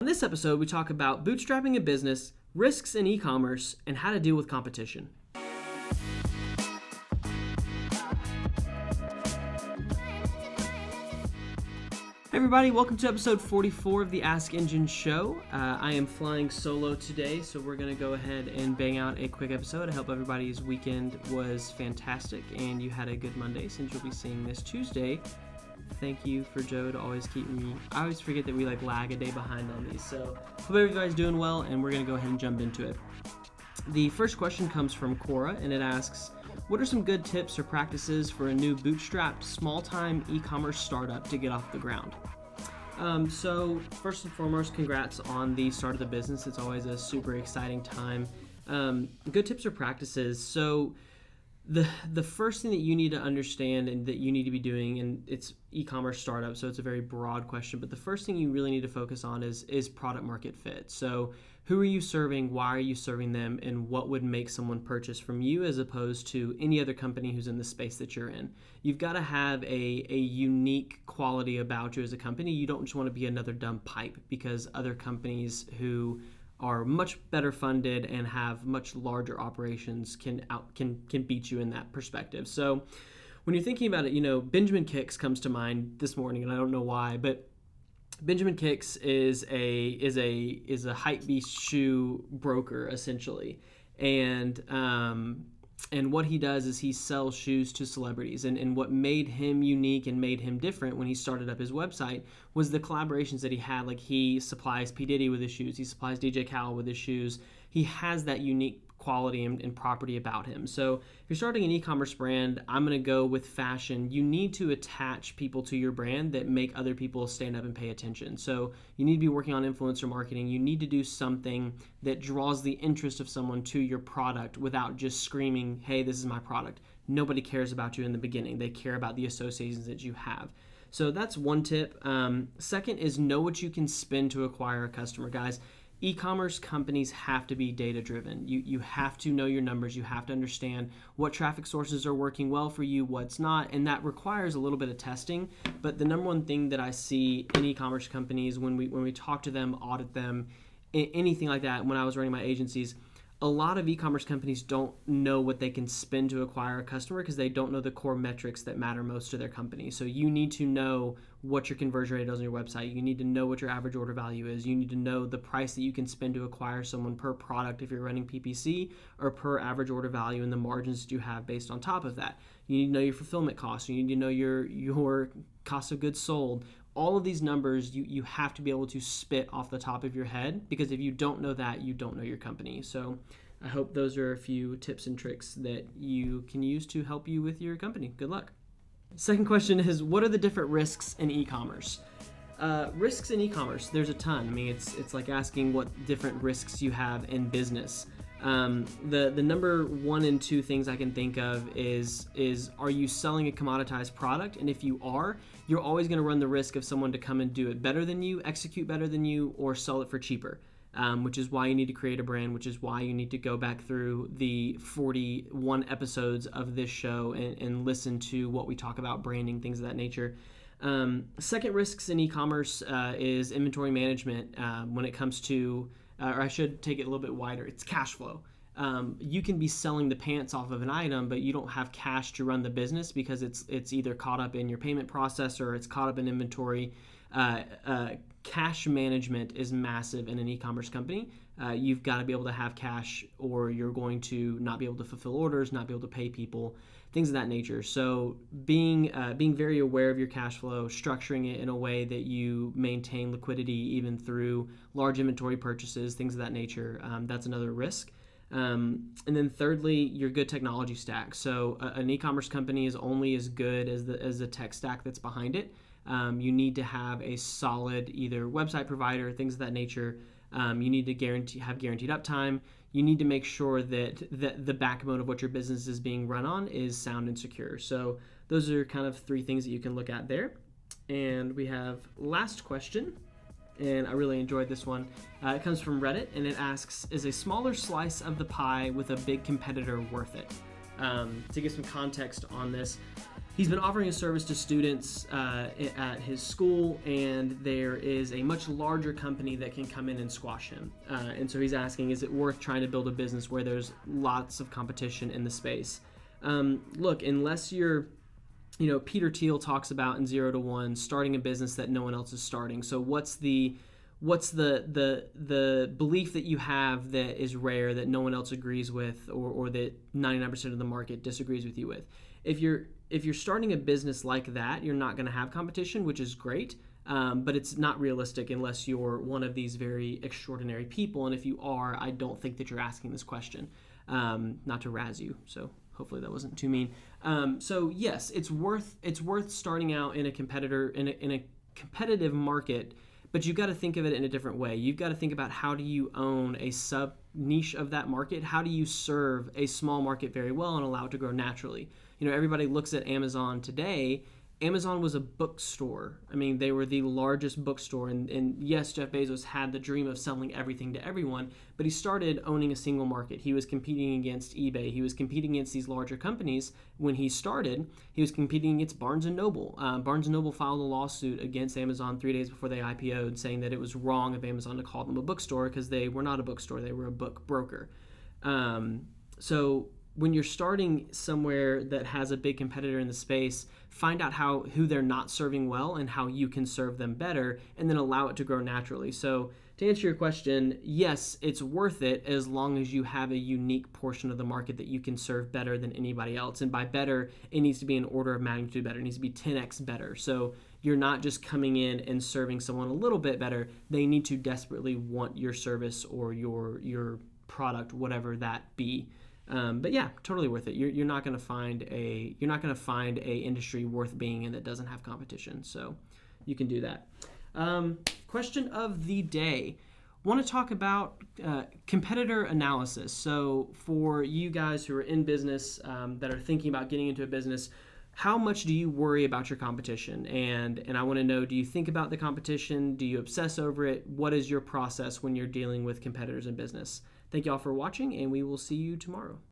On this episode, we talk about bootstrapping a business, risks in e-commerce, and how to deal with competition. Hey everybody, welcome to episode 44 of the AskEngine show. I am flying solo today, so we're going to go ahead and bang out a quick episode. I hope everybody's weekend was fantastic and you had a good Monday since you'll be seeing this Tuesday. Thank you for Joe to always keep me. I always forget that we lag a day behind on these. So hope everybody's doing well, and we're going to go ahead and jump into it. The first question comes from Cora, and it asks, what are some good tips or practices for a new bootstrapped small-time e-commerce startup to get off the ground? So first and foremost, congrats on the start of the business. It's always a super exciting time. Good tips or practices. So the first thing that you need to understand and that you need to be doing, and it's e-commerce startup, so it's a very broad question, but the first thing you really need to focus on is product market fit. So who are you serving, why are you serving them, and what would make someone purchase from you as opposed to any other company who's in the space that you're in. You've got to have a unique quality about you as a company. You don't just want to be another dumb pipe, because other companies who are much better funded and have much larger operations can beat you in that perspective. So when you're thinking about it, Benjamin Kicks comes to mind this morning, and I don't know why, but Benjamin Kicks is a hypebeast shoe broker essentially, and what he does is he sells shoes to celebrities. And what made him unique and made him different when he started up his website was the collaborations that he had. Like, he supplies P. Diddy with his shoes. He supplies DJ Khaled with his shoes. He has that unique quality and property about him. So if you're starting an e-commerce brand, I'm going to go with fashion. You need to attach people to your brand that make other people stand up and pay attention. So you need to be working on influencer marketing. You need to do something that draws the interest of someone to your product without just screaming, hey, this is my product. Nobody cares about you in the beginning. They care about the associations that you have. So that's one tip. Second is know what you can spend to acquire a customer. Guys, e-commerce companies have to be data-driven. You have to know your numbers. You have to understand what traffic sources are working well for you, what's not, and that requires a little bit of testing. But the number one thing that I see in e-commerce companies when we talk to them, audit them, anything like that, when I was running my agencies, a lot of e-commerce companies don't know what they can spend to acquire a customer because they don't know the core metrics that matter most to their company. So you need to know what your conversion rate is on your website. You need to know what your average order value is. You need to know the price that you can spend to acquire someone per product if you're running PPC, or per average order value, and the margins that you have based on top of that. You need to know your fulfillment costs. You need to know your cost of goods sold. All of these numbers you have to be able to spit off the top of your head, because if you don't know that, you don't know your company. So I hope those are a few tips and tricks that you can use to help you with your company. Good luck. Second question is, what are the different risks in e-commerce? Risks in e-commerce, there's a ton. I mean, it's like asking what different risks you have in business. The number one and two things I can think of is are you selling a commoditized product? And if you are, you're always going to run the risk of someone to come and do it better than you, execute better than you, or sell it for cheaper, which is why you need to create a brand, which is why you need to go back through the 41 episodes of this show and listen to what we talk about branding, things of that nature. Second risks in e-commerce is inventory management when it comes to or I should take it a little bit wider, it's cash flow. You can be selling the pants off of an item, but you don't have cash to run the business because it's either caught up in your payment process or it's caught up in inventory. Cash management is massive in an e-commerce company. You've got to be able to have cash, or you're going to not be able to fulfill orders, not be able to pay people, things of that nature. So being very aware of your cash flow, structuring it in a way that you maintain liquidity even through large inventory purchases, things of that nature, that's another risk. And then thirdly, your good technology stack. So an e-commerce company is only as good as the tech stack that's behind it. You need to have a solid either website provider, things of that nature. You need to have guaranteed uptime. You need to make sure that the backbone of what your business is being run on is sound and secure. So those are kind of three things that you can look at there. And we have last question, and I really enjoyed this one. It comes from Reddit, and it asks, is a smaller slice of the pie with a big competitor worth it? To give some context on this, he's been offering his service to students at his school, and there is a much larger company that can come in and squash him. And so he's asking, is it worth trying to build a business where there's lots of competition in the space? Look, unless you're, Peter Thiel talks about in 0 to 1 starting a business that no one else is starting. So what's the belief that you have that is rare, that no one else agrees with, or that 99% of the market disagrees with you with? If you're starting a business like that, you're not going to have competition, which is great, but it's not realistic unless you're one of these very extraordinary people. And if you are, I don't think that you're asking this question. Not to razz you, so hopefully that wasn't too mean. So yes, it's worth starting out in a competitive market. But you've got to think of it in a different way. You've got to think about, how do you own a sub niche of that market? How do you serve a small market very well and allow it to grow naturally? Everybody looks at Amazon today. Amazon was a bookstore. I mean, they were the largest bookstore. And yes, Jeff Bezos had the dream of selling everything to everyone, but he started owning a single market. He was competing against eBay. He was competing against these larger companies. When he started, he was competing against Barnes & Noble. Barnes & Noble filed a lawsuit against Amazon 3 days before they IPO'd, saying that it was wrong of Amazon to call them a bookstore, because they were not a bookstore. They were a book broker. So when you're starting somewhere that has a big competitor in the space, find out who they're not serving well and how you can serve them better, and then allow it to grow naturally. So to answer your question, yes, it's worth it as long as you have a unique portion of the market that you can serve better than anybody else. And by better, it needs to be an order of magnitude better. It needs to be 10x better. So you're not just coming in and serving someone a little bit better. They need to desperately want your service or your product, whatever that be. But yeah, totally worth it. You're not going to find a industry worth being in that doesn't have competition. So you can do that. Question of the day. Want to talk about competitor analysis. So for you guys who are in business, that are thinking about getting into a business, how much do you worry about your competition? And I want to know, do you think about the competition? Do you obsess over it? What is your process when you're dealing with competitors in business? Thank you all for watching, and we will see you tomorrow.